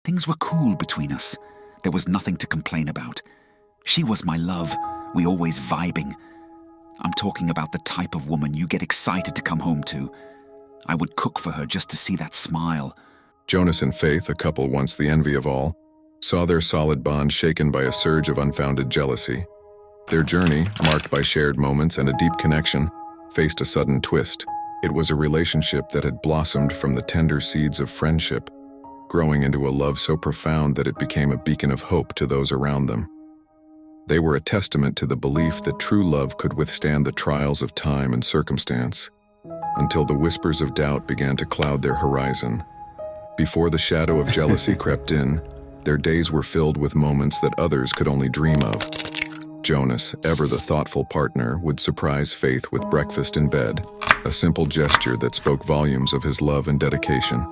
Things were cool between us. There was nothing to complain about. She was my love. We always vibing. I'm talking about the type of woman you get excited to come home to. I would cook for her just to see that smile. Jonas and Faith, a couple once the envy of all, saw their solid bond shaken by a surge of unfounded jealousy. Their journey, marked by shared moments and a deep connection, faced a sudden twist. It was a relationship that had blossomed from the tender seeds of friendship, growing into a love so profound that it became a beacon of hope to those around them. They were a testament to the belief that true love could withstand the trials of time and circumstance, until the whispers of doubt began to cloud their horizon. Before the shadow of jealousy crept in, their days were filled with moments that others could only dream of. Jonas, ever the thoughtful partner, would surprise Faith with breakfast in bed, a simple gesture that spoke volumes of his love and dedication.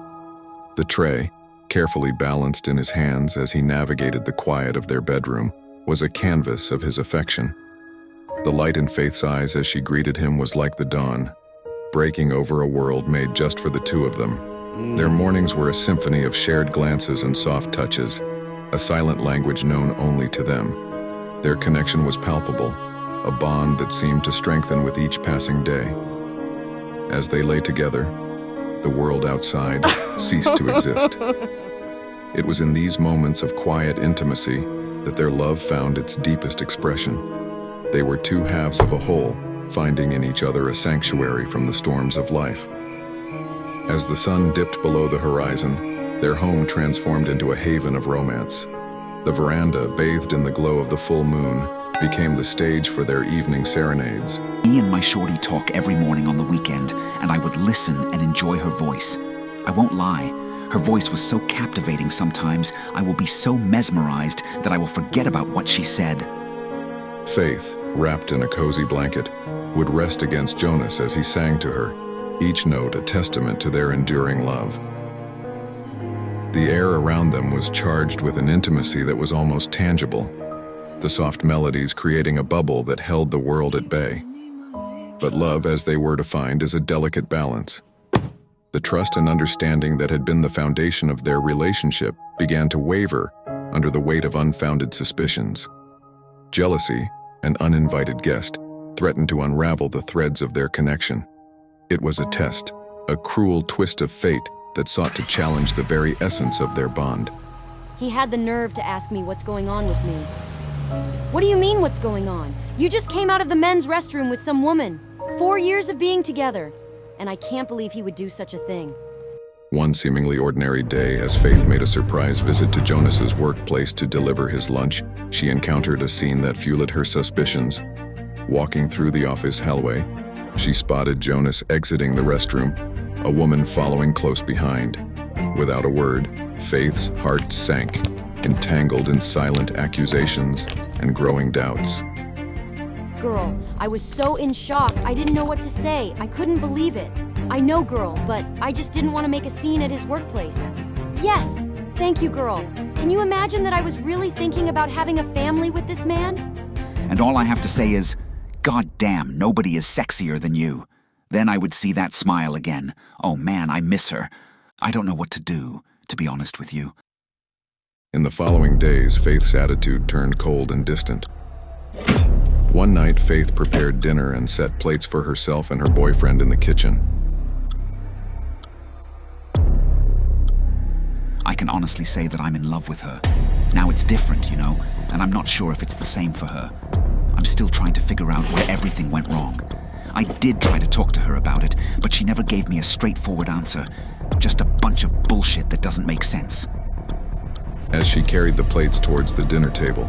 The tray, carefully balanced in his hands as he navigated the quiet of their bedroom, was a canvas of his affection. The light in Faith's eyes as she greeted him was like the dawn, breaking over a world made just for the two of them. Their mornings were a symphony of shared glances and soft touches, a silent language known only to them. Their connection was palpable, a bond that seemed to strengthen with each passing day. As they lay together, the world outside ceased to exist. It was in these moments of quiet intimacy that their love found its deepest expression. They were two halves of a whole, finding in each other a sanctuary from the storms of life. As the sun dipped below the horizon, their home transformed into a haven of romance. The veranda, bathed in the glow of the full moon, became the stage for their evening serenades. Me and my shorty talk every morning on the weekend, and I would listen and enjoy her voice. I won't lie, her voice was so captivating sometimes I will be so mesmerized that I will forget about what she said. Faith, wrapped in a cozy blanket, would rest against Jonas as he sang to her, each note a testament to their enduring love. The air around them was charged with an intimacy that was almost tangible, the soft melodies creating a bubble that held the world at bay. But love, as they were defined, is a delicate balance. The trust and understanding that had been the foundation of their relationship began to waver under the weight of unfounded suspicions. Jealousy, an uninvited guest, threatened to unravel the threads of their connection. It was a test, a cruel twist of fate that sought to challenge the very essence of their bond. He had the nerve to ask me what's going on with me. What do you mean, what's going on? You just came out of the men's restroom with some woman. 4 years of being together. And I can't believe he would do such a thing. One seemingly ordinary day, as Faith made a surprise visit to Jonas's workplace to deliver his lunch, she encountered a scene that fueled her suspicions. Walking through the office hallway, she spotted Jonas exiting the restroom, a woman following close behind. Without a word, Faith's heart sank, entangled in silent accusations and growing doubts. Girl, I was so in shock, I didn't know what to say. I couldn't believe it. I know, girl, but I just didn't want to make a scene at his workplace. Yes! Thank you, girl. Can you imagine that I was really thinking about having a family with this man? And all I have to say is, God damn, nobody is sexier than you. Then I would see that smile again. Oh man, I miss her. I don't know what to do, to be honest with you. In the following days, Faith's attitude turned cold and distant. One night, Faith prepared dinner and set plates for herself and her boyfriend in the kitchen. I can honestly say that I'm in love with her. Now it's different, you know, and I'm not sure if it's the same for her. I'm still trying to figure out where everything went wrong. I did try to talk to her about it, but she never gave me a straightforward answer. Just a bunch of bullshit that doesn't make sense. As she carried the plates towards the dinner table,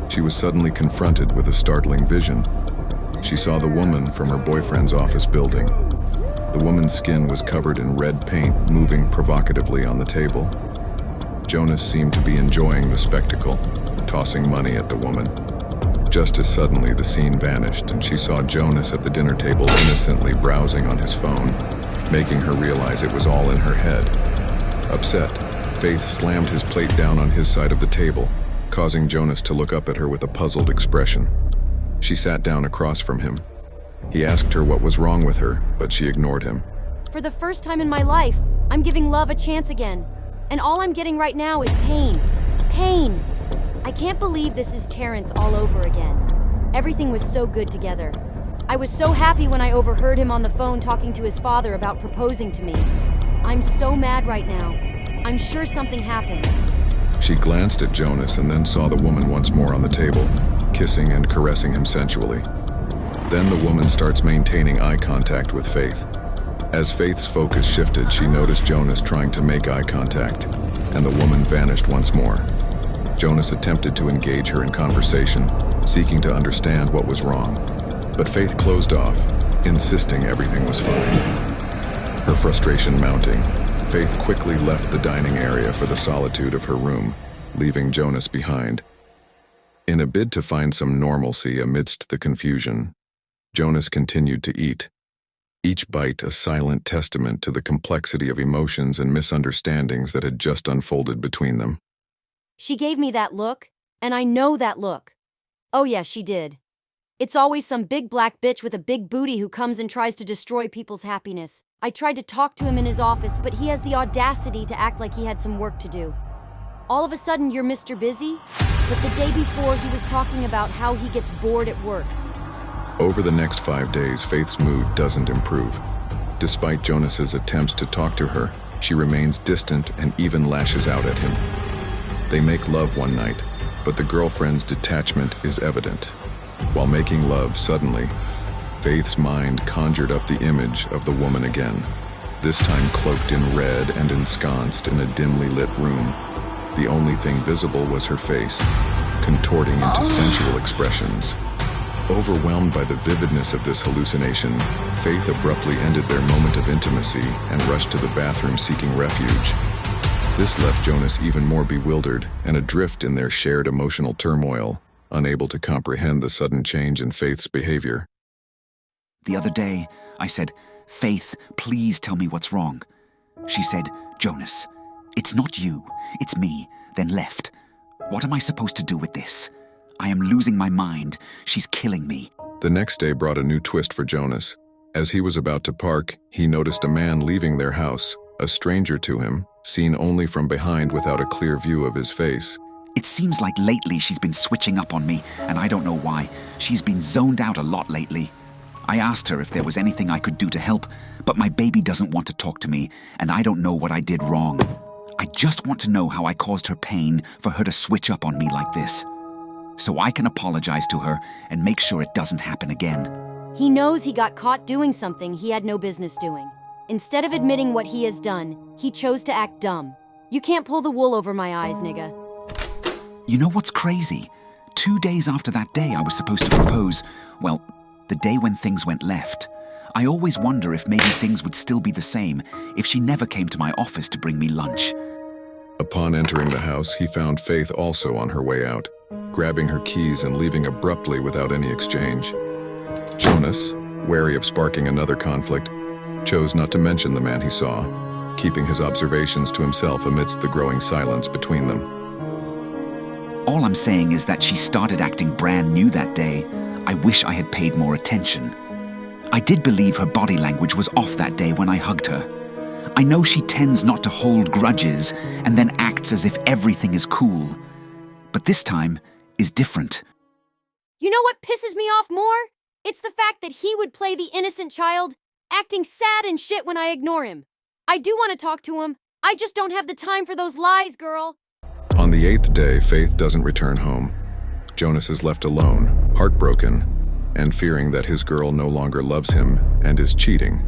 she was suddenly confronted with a startling vision. She saw the woman from her boyfriend's office building. The woman's skin was covered in red paint, moving provocatively on the table. Jonas seemed to be enjoying the spectacle, tossing money at the woman. Just as suddenly, the scene vanished, and she saw Jonas at the dinner table innocently browsing on his phone, making her realize it was all in her head. Upset, Faith slammed his plate down on his side of the table, causing Jonas to look up at her with a puzzled expression. She sat down across from him. He asked her what was wrong with her, but she ignored him. For the first time in my life, I'm giving love a chance again. And all I'm getting right now is pain. Pain! I can't believe this is Terrence all over again. Everything was so good together. I was so happy when I overheard him on the phone talking to his father about proposing to me. I'm so mad right now. I'm sure something happened. She glanced at Jonas and then saw the woman once more on the table, kissing and caressing him sensually. Then the woman starts maintaining eye contact with Faith. As Faith's focus shifted, she noticed Jonas trying to make eye contact, and the woman vanished once more. Jonas attempted to engage her in conversation, seeking to understand what was wrong. But Faith closed off, insisting everything was fine. Her frustration mounting, Faith quickly left the dining area for the solitude of her room, leaving Jonas behind. In a bid to find some normalcy amidst the confusion, Jonas continued to eat, each bite a silent testament to the complexity of emotions and misunderstandings that had just unfolded between them. She gave me that look, and I know that look. Oh yeah, she did. It's always some big black bitch with a big booty who comes and tries to destroy people's happiness. I tried to talk to him in his office, but he has the audacity to act like he had some work to do. All of a sudden, you're Mr. Busy? But the day before, he was talking about how he gets bored at work. Over the next 5 days, Faith's mood doesn't improve. Despite Jonas's attempts to talk to her, she remains distant and even lashes out at him. They make love one night, but the girlfriend's detachment is evident. While making love, suddenly, Faith's mind conjured up the image of the woman again, this time cloaked in red and ensconced in a dimly lit room. The only thing visible was her face, contorting into sensual expressions. Overwhelmed by the vividness of this hallucination, Faith abruptly ended their moment of intimacy and rushed to the bathroom seeking refuge. This left Jonas even more bewildered and adrift in their shared emotional turmoil, unable to comprehend the sudden change in Faith's behavior. The other day, I said, "Faith, please tell me what's wrong." She said, "Jonas, it's not you, it's me," then left. What am I supposed to do with this? I am losing my mind. She's killing me. The next day brought a new twist for Jonas. As he was about to park, he noticed a man leaving their house, a stranger to him, seen only from behind without a clear view of his face. It seems like lately she's been switching up on me, and I don't know why. She's been zoned out a lot lately. I asked her if there was anything I could do to help, but my baby doesn't want to talk to me, and I don't know what I did wrong. I just want to know how I caused her pain for her to switch up on me like this, so I can apologize to her and make sure it doesn't happen again. He knows he got caught doing something he had no business doing. Instead of admitting what he has done, he chose to act dumb. You can't pull the wool over my eyes, nigga. You know what's crazy? 2 days after that day I was supposed to propose, well, the day when things went left, I always wonder if maybe things would still be the same if she never came to my office to bring me lunch. Upon entering the house, he found Faith also on her way out, grabbing her keys and leaving abruptly without any exchange. Jonas, wary of sparking another conflict, chose not to mention the man he saw, keeping his observations to himself amidst the growing silence between them. All I'm saying is that she started acting brand new that day. I wish I had paid more attention. I did believe her body language was off that day when I hugged her. I know she tends not to hold grudges and then acts as if everything is cool. But this time is different. You know what pisses me off more? It's the fact that he would play the innocent child, acting sad and shit when I ignore him. I do want to talk to him. I just don't have the time for those lies, girl. On the 8th day, Faith doesn't return home. Jonas is left alone, heartbroken, and fearing that his girl no longer loves him and is cheating.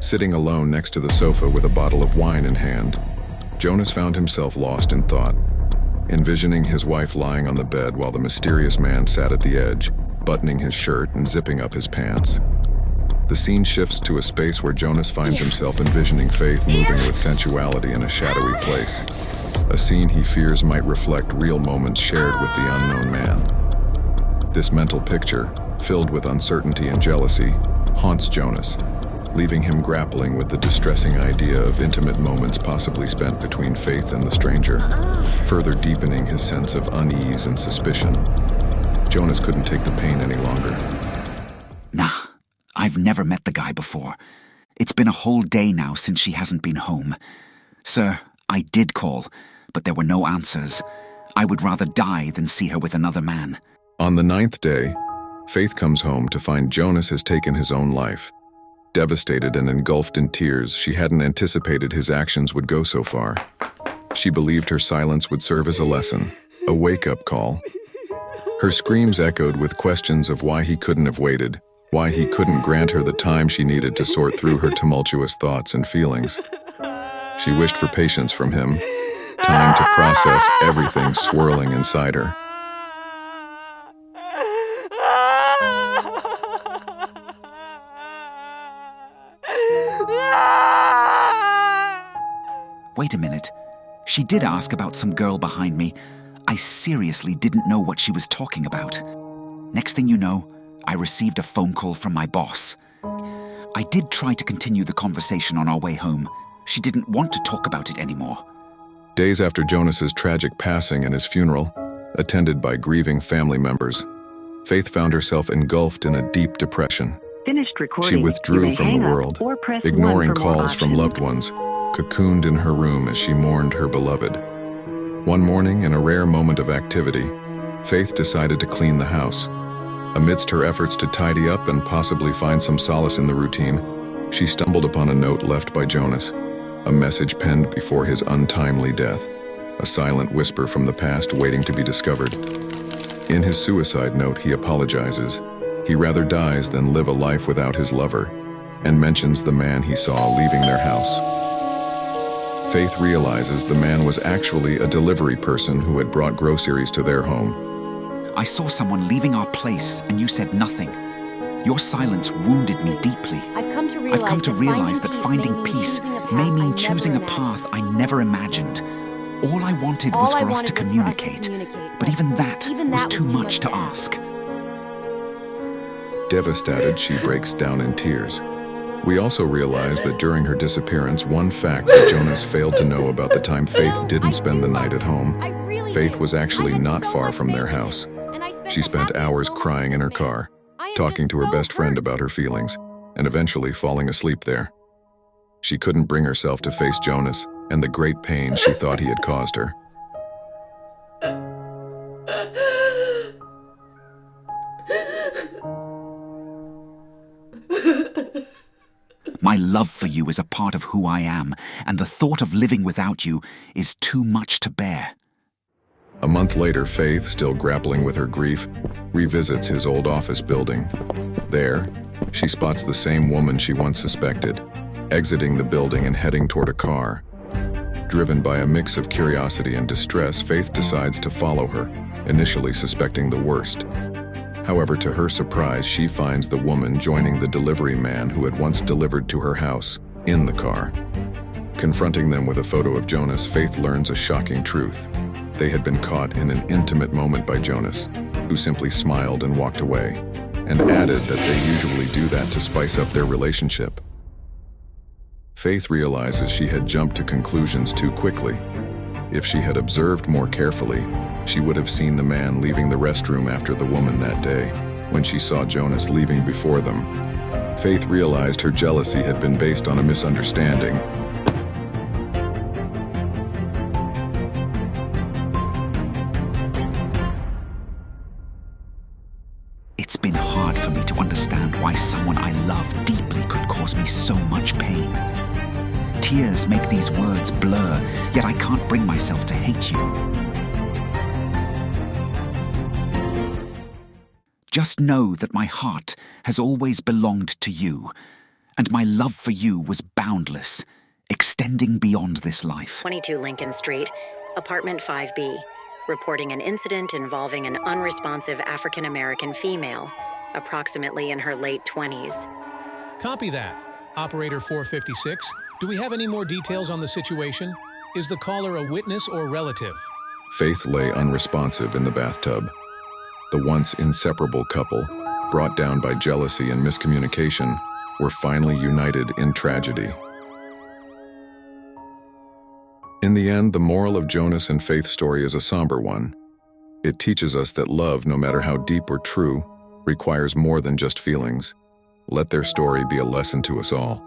Sitting alone next to the sofa with a bottle of wine in hand, Jonas found himself lost in thought, envisioning his wife lying on the bed while the mysterious man sat at the edge, buttoning his shirt and zipping up his pants. The scene shifts to a space where Jonas finds himself envisioning Faith moving with sensuality in a shadowy place, a scene he fears might reflect real moments shared with the unknown man. This mental picture, filled with uncertainty and jealousy, haunts Jonas, leaving him grappling with the distressing idea of intimate moments possibly spent between Faith and the stranger, further deepening his sense of unease and suspicion. Jonas couldn't take the pain any longer. Nah, I've never met the guy before. It's been a whole day now since she hasn't been home. Sir, I did call, but there were no answers. I would rather die than see her with another man. On the 9th day, Faith comes home to find Jonas has taken his own life. Devastated and engulfed in tears, she hadn't anticipated his actions would go so far. She believed her silence would serve as a lesson, a wake-up call. Her screams echoed with questions of why he couldn't have waited, why he couldn't grant her the time she needed to sort through her tumultuous thoughts and feelings. She wished for patience from him, time to process everything swirling inside her. Wait a minute. She did ask about some girl behind me. I seriously didn't know what she was talking about. Next thing you know, I received a phone call from my boss. I did try to continue the conversation on our way home. She didn't want to talk about it anymore. Days after Jonas's tragic passing and his funeral, attended by grieving family members, Faith found herself engulfed in a deep depression. She withdrew from the world, ignoring calls from loved ones, cocooned in her room as she mourned her beloved. One morning, in a rare moment of activity, Faith decided to clean the house. Amidst her efforts to tidy up and possibly find some solace in the routine, she stumbled upon a note left by Jonas, a message penned before his untimely death, a silent whisper from the past waiting to be discovered. In his suicide note, he apologizes. He rather dies than live a life without his lover, and mentions the man he saw leaving their house. Faith realizes the man was actually a delivery person who had brought groceries to their home. I saw someone leaving our place and you said nothing. Your silence wounded me deeply. I've come to realize that finding peace may mean choosing a path I never imagined. All I wanted was for us to communicate, but even that was too much to ask. Devastated, she breaks down in tears. We also realize that during her disappearance, one fact that Jonas failed to know about the time Faith didn't spend the night at home. Faith was actually not far from their house. She spent hours crying in her car, talking to her best friend about her feelings, and eventually falling asleep there. She couldn't bring herself to face Jonas and the great pain she thought he had caused her. My love for you is a part of who I am, and the thought of living without you is too much to bear. A month later, Faith, still grappling with her grief, revisits his old office building. There, she spots the same woman she once suspected, exiting the building and heading toward a car. Driven by a mix of curiosity and distress, Faith decides to follow her, initially suspecting the worst. However, to her surprise, she finds the woman joining the delivery man who had once delivered to her house, in the car. Confronting them with a photo of Jonas, Faith learns a shocking truth. They had been caught in an intimate moment by Jonas, who simply smiled and walked away, and added that they usually do that to spice up their relationship. Faith realizes she had jumped to conclusions too quickly. If she had observed more carefully, she would have seen the man leaving the restroom after the woman that day, when she saw Jonas leaving before them. Faith realized her jealousy had been based on a misunderstanding. It's been hard for me to understand why someone I love deeply could cause me so much pain. Tears make these words blur, yet I can't bring myself to hate you. Just know that my heart has always belonged to you, and my love for you was boundless, extending beyond this life. 22 Lincoln Street, apartment 5B, reporting an incident involving an unresponsive African-American female, approximately in her late 20s. Copy that. Operator 456, do we have any more details on the situation? Is the caller a witness or relative? Faith lay unresponsive in the bathtub. The once inseparable couple, brought down by jealousy and miscommunication, were finally united in tragedy. In the end, the moral of Jonas and Faith's story is a somber one. It teaches us that love, no matter how deep or true, requires more than just feelings. Let their story be a lesson to us all.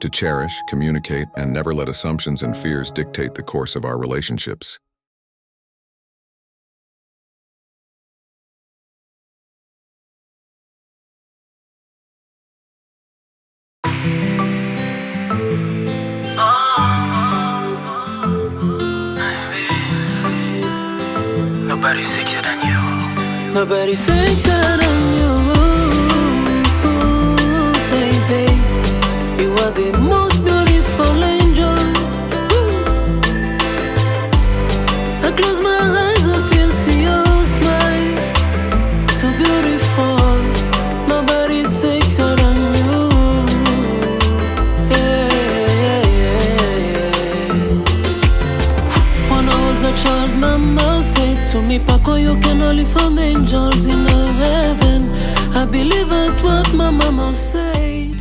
to cherish, communicate, and never let assumptions and fears dictate the course of our relationships. Nobody's sexier than you. Nobody's sexier than you, baby. You are the most beautiful angel. I close my eyes, I still see your smile. So beautiful. Nobody's sexier than you. When I was a child, my mom said to me, Paco, you can only find angels in heaven. I believe at what my mama said.